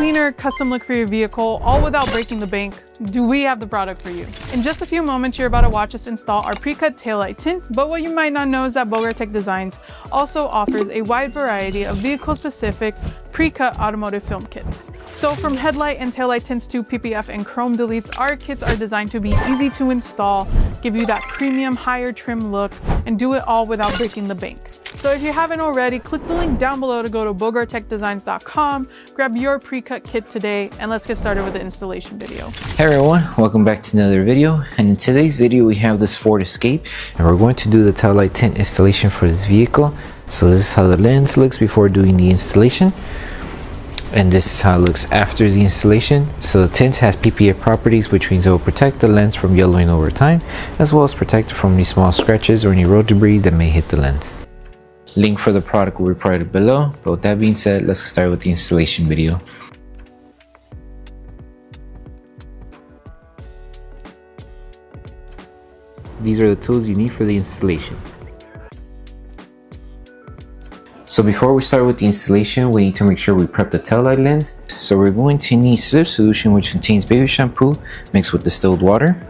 cleaner, custom look for your vehicle, all without breaking the bank, do we have the product for you. In just a few moments, you're about to watch us install our Precut Taillight Tint, but what you might not know is that Bogart Designs also offers a wide variety of vehicle-specific pre-cut automotive film kits. So from headlight and taillight tints to PPF and chrome deletes, our kits are designed to be easy to install, give you that premium, higher trim look, and do it all without breaking the bank. So if you haven't already, click the link down below to go to bogartechdesigns.com, grab your pre-cut kit today, and let's get started with the installation video. Hey everyone, welcome back to another video. And in today's video we have this Ford Escape, and we're going to do the Taillight Tint installation for this vehicle. So this is how the lens looks before doing the installation, and this is how it looks after the installation. So the tint has PPF properties, which means it will protect the lens from yellowing over time, as well as protect it from any small scratches or any road debris that may hit the lens. Link for the product will be provided below. But with that being said, let's get started with the installation video. These are the tools you need for the installation. So before we start with the installation, we need to make sure we prep the taillight lens. So we're going to need slip solution, which contains baby shampoo mixed with distilled water.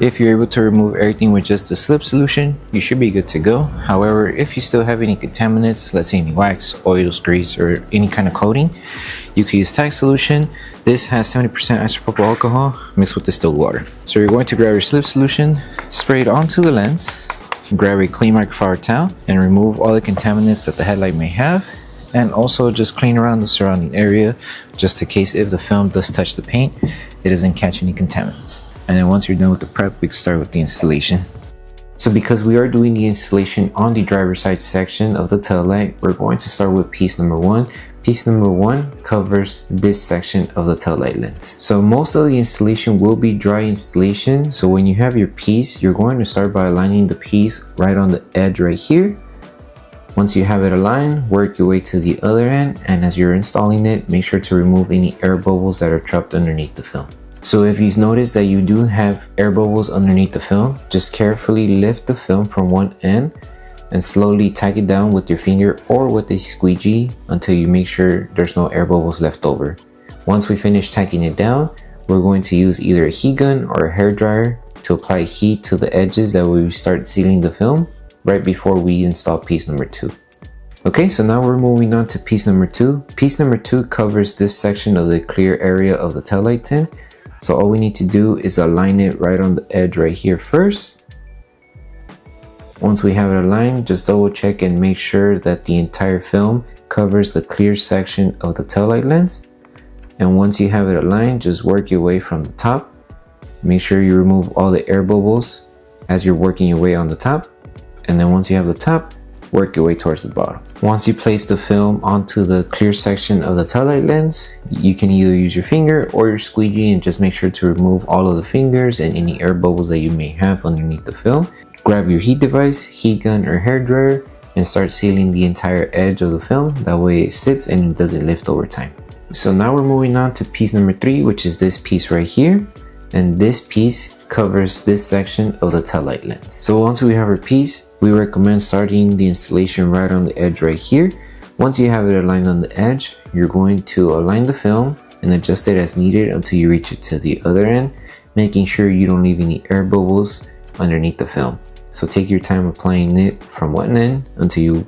If you're able to remove everything with just the slip solution, you should be good to go. However, if you still have any contaminants, let's say any wax, oils, grease, or any kind of coating, you can use Tag solution. This has 70% isopropyl alcohol mixed with distilled water. So you're going to grab your slip solution, spray it onto the lens, grab a clean microfiber towel, and remove all the contaminants that the headlight may have. And also just clean around the surrounding area, just in case if the film does touch the paint, it doesn't catch any contaminants. And then once you're done with the prep, we can start with the installation. So because we are doing the installation on the driver's side section of the taillight, we're going to start with piece number one. Piece number one covers this section of the taillight lens. So most of the installation will be dry installation. So when you have your piece, you're going to start by aligning the piece right on the edge right here. Once you have it aligned, work your way to the other end, and as you're installing it, make sure to remove any air bubbles that are trapped underneath the film. So if you notice that you do have air bubbles underneath the film, just carefully lift the film from one end and slowly tag it down with your finger or with a squeegee until you make sure there's no air bubbles left over. Once we finish tagging it down, we're going to use either a heat gun or a hair dryer to apply heat to the edges that we start sealing the film right before we install piece number two. Okay, so now we're moving on to piece number two. Piece number two covers this section of the clear area of the taillight tint. So all we need to do is align it right on the edge right here first. Once we have it aligned, just double check and make sure that the entire film covers the clear section of the taillight lens. And once you have it aligned, just work your way from the top. Make sure you remove all the air bubbles as you're working your way on the top. And then once you have the top, work your way towards the bottom. Once you place the film onto the clear section of the taillight lens, you can either use your finger or your squeegee and just make sure to remove all of the fingers and any air bubbles that you may have underneath the film. Grab your heat device, heat gun, or hair dryer and start sealing the entire edge of the film. That way it sits and it doesn't lift over time. So now we're moving on to piece number three, which is this piece right here. And this piece covers this section of the taillight lens. So once we have our piece, we recommend starting the installation right on the edge right here. Once you have it aligned on the edge, you're going to align the film and adjust it as needed until you reach it to the other end, making sure you don't leave any air bubbles underneath the film. So take your time applying it from one end until you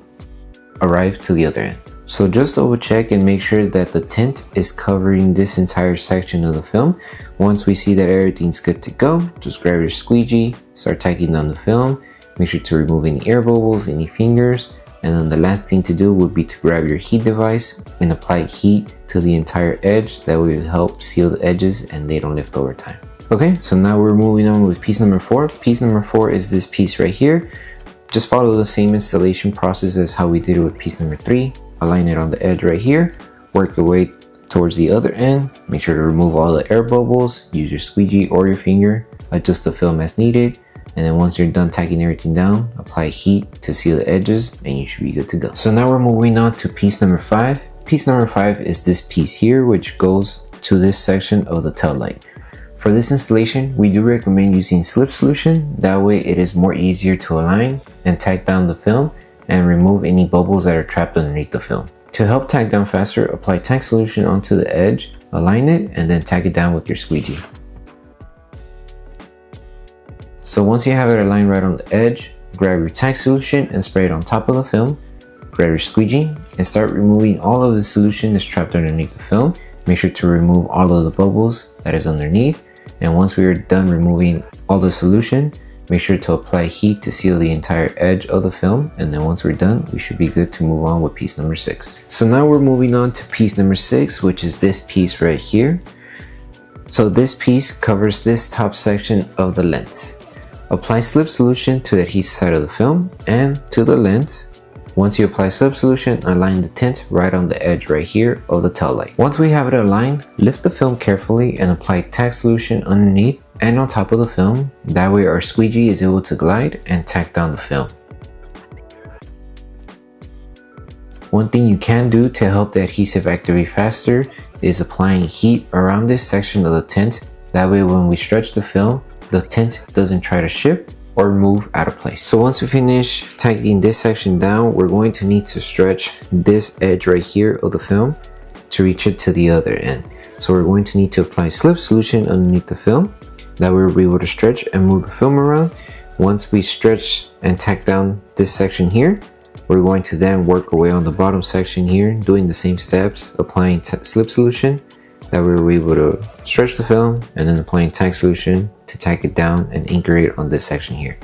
arrive to the other end. So just double check and make sure that the tint is covering this entire section of the film. Once we see that everything's good to go, just grab your squeegee, start tagging down the film. Make sure to remove any air bubbles, any fingers, and then the last thing to do would be to grab your heat device and apply heat to the entire edge. That will help seal the edges and they don't lift over time. Okay, so now we're moving on with piece number four. Piece number four is this piece right here. Just follow the same installation process as how we did it with piece number three. Align it on the edge right here, work your way towards the other end, make sure to remove all the air bubbles, use your squeegee or your finger, adjust the film as needed, and then once you're done tagging everything down, apply heat to seal the edges and you should be good to go. So now we're moving on to piece number five. Piece number five is this piece here, which goes to this section of the taillight. For this installation, we do recommend using slip solution. That way it is more easier to align and tag down the film and remove any bubbles that are trapped underneath the film. To help tack down faster, apply tack solution onto the edge, align it, and then tack it down with your squeegee. So once you have it aligned right on the edge, grab your tack solution and spray it on top of the film. Grab your squeegee and start removing all of the solution that's trapped underneath the film. Make sure to remove all of the bubbles that is underneath. And once we are done removing all the solution, make sure to apply heat to seal the entire edge of the film. And then once we're done, we should be good to move on with piece number 6. So now we're moving on to piece number 6, which is this piece right here. So this piece covers this top section of the lens. Apply slip solution to the adhesive side of the film and to the lens. Once you apply slip solution, align the tint right on the edge right here of the tail light. Once we have it aligned, lift the film carefully and apply tack solution underneath and on top of the film. That way our squeegee is able to glide and tack down the film. One thing you can do to help the adhesive activate faster is applying heat around this section of the tint. That way when we stretch the film, the tint doesn't try to ship or move out of place. So once we finish tacking this section down, we're going to need to stretch this edge right here of the film to reach it to the other end. So we're going to need to apply slip solution underneath the film. That way we'll be able to stretch and move the film around. Once we stretch and tack down this section here, we're going to then work our way on the bottom section here, doing the same steps, applying slip solution. That way we're able to stretch the film and then applying tack solution to tack it down and anchor it on this section here.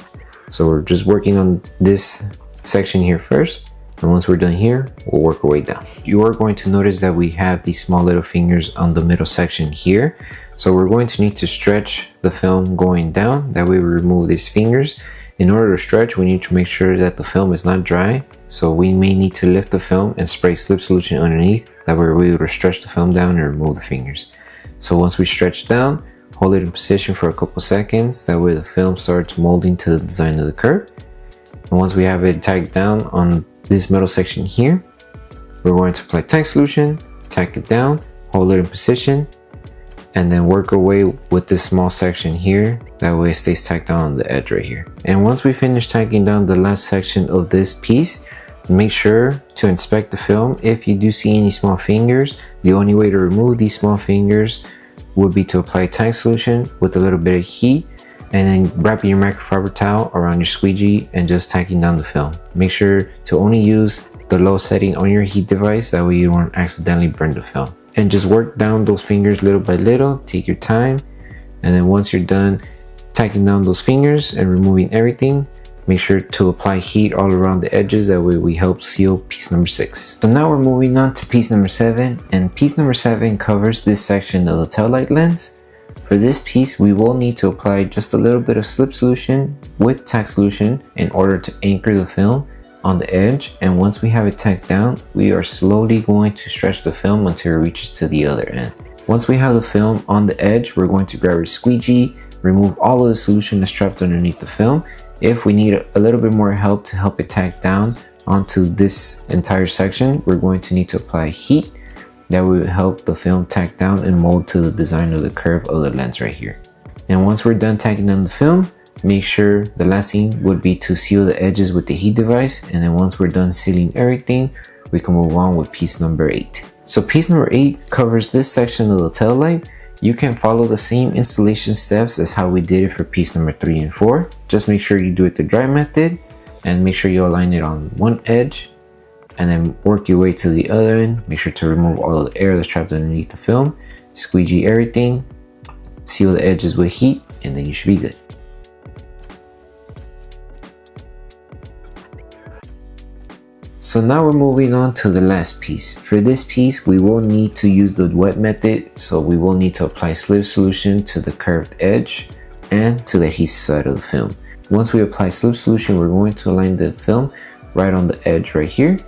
So we're just working on this section here first, and once we're done here, we'll work our way down. You are going to notice that we have these small little fingers on the middle section here. So we're going to need to stretch the film going down. That way we remove these fingers. In order to stretch, we need to make sure that the film is not dry. So we may need to lift the film and spray slip solution underneath. That way we're able to stretch the film down and remove the fingers. So once we stretch down, hold it in position for a couple seconds. That way the film starts molding to the design of the curve. And once we have it tacked down on this metal section here, we're going to apply tack solution, tack it down, hold it in position, and then work our way with this small section here. That way it stays tacked down on the edge right here. And once we finish tacking down the last section of this piece, make sure to inspect the film. If you do see any small fingers, the only way to remove these small fingers would be to apply tack solution with a little bit of heat and then wrapping your microfiber towel around your squeegee and just tacking down the film. Make sure to only use the low setting on your heat device. That way you don't accidentally burn the film. And just work down those fingers little by little. Take your time. And then once you're done tacking down those fingers and removing everything, make sure to apply heat all around the edges. That way we help seal piece number 6. So now we're moving on to piece number 7. And piece number 7 covers this section of the tail light lens. For this piece, we will need to apply just a little bit of slip solution with tack solution in order to anchor the film on the edge. And once we have it tacked down, we are slowly going to stretch the film until it reaches to the other end. Once we have the film on the edge, we're going to grab our squeegee, remove all of the solution that's trapped underneath the film. If we need a little bit more help to help it tack down onto this entire section, we're going to need to apply heat. That will help the film tack down and mold to the design of the curve of the lens right here. And once we're done tacking down the film, make sure the last thing would be to seal the edges with the heat device. And then once we're done sealing everything, we can move on with piece number 8. So piece number 8 covers this section of the tail light. You can follow the same installation steps as how we did it for piece number 3 and 4. Just make sure you do it the dry method and make sure you align it on one edge and then work your way to the other end. Make sure to remove all of the air that's trapped underneath the film, squeegee everything, seal the edges with heat, and then you should be good. So now we're moving on to the last piece. For this piece, we will need to use the wet method. So we will need to apply slip solution to the curved edge and to the adhesive side of the film. Once we apply slip solution, we're going to align the film right on the edge right here.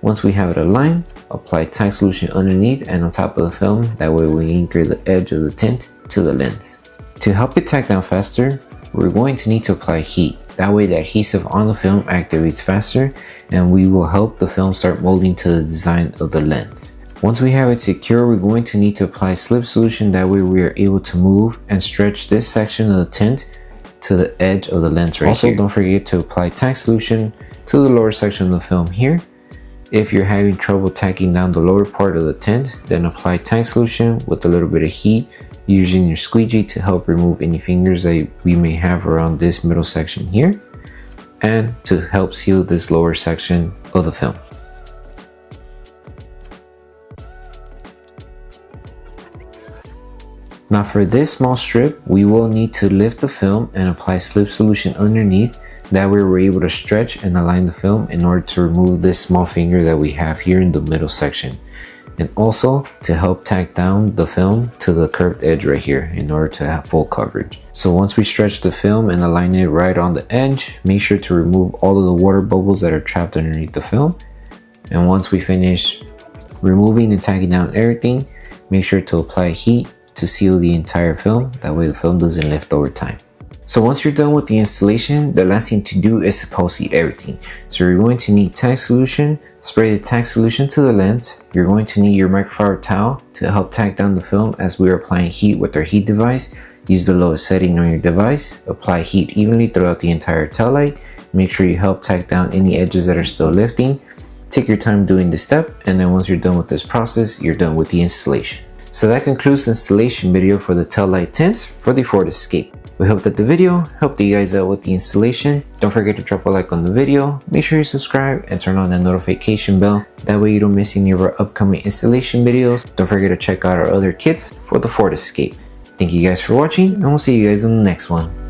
Once we have it aligned, apply tack solution underneath and on top of the film. That way we anchor the edge of the tint to the lens. To help it tack down faster, we're going to need to apply heat. That way the adhesive on the film activates faster and we will help the film start molding to the design of the lens. Once we have it secure, we're going to need to apply slip solution. That way we are able to move and stretch this section of the tint to the edge of the lens right here. Also, don't forget to apply tack solution to the lower section of the film here. If you're having trouble tacking down the lower part of the tint, then apply tank solution with a little bit of heat using your squeegee to help remove any fingers that we may have around this middle section here, and to help seal this lower section of the film. Now for this small strip, we will need to lift the film and apply slip solution underneath. That way we're able to stretch and align the film in order to remove this small finger that we have here in the middle section. And also to help tack down the film to the curved edge right here in order to have full coverage. So once we stretch the film and align it right on the edge, make sure to remove all of the water bubbles that are trapped underneath the film. And once we finish removing and tacking down everything, make sure to apply heat to seal the entire film. That way the film doesn't lift over time. So once you're done with the installation, the last thing to do is to post heat everything. So you're going to need tank solution, spray the tank solution to the lens. You're going to need your microfiber towel to help tack down the film as we are applying heat with our heat device. Use the lowest setting on your device. Apply heat evenly throughout the entire tail light. Make sure you help tack down any edges that are still lifting. Take your time doing this step, and then once you're done with this process, you're done with the installation. So that concludes the installation video for the Taillight Tints for the Ford Escape. We hope that the video helped you guys out with the installation. Don't forget to drop a like on the video, make sure you subscribe and turn on the notification bell. That way you don't miss any of our upcoming installation videos. Don't forget to check out our other kits for the Ford Escape. Thank you guys for watching, and we'll see you guys in the next one.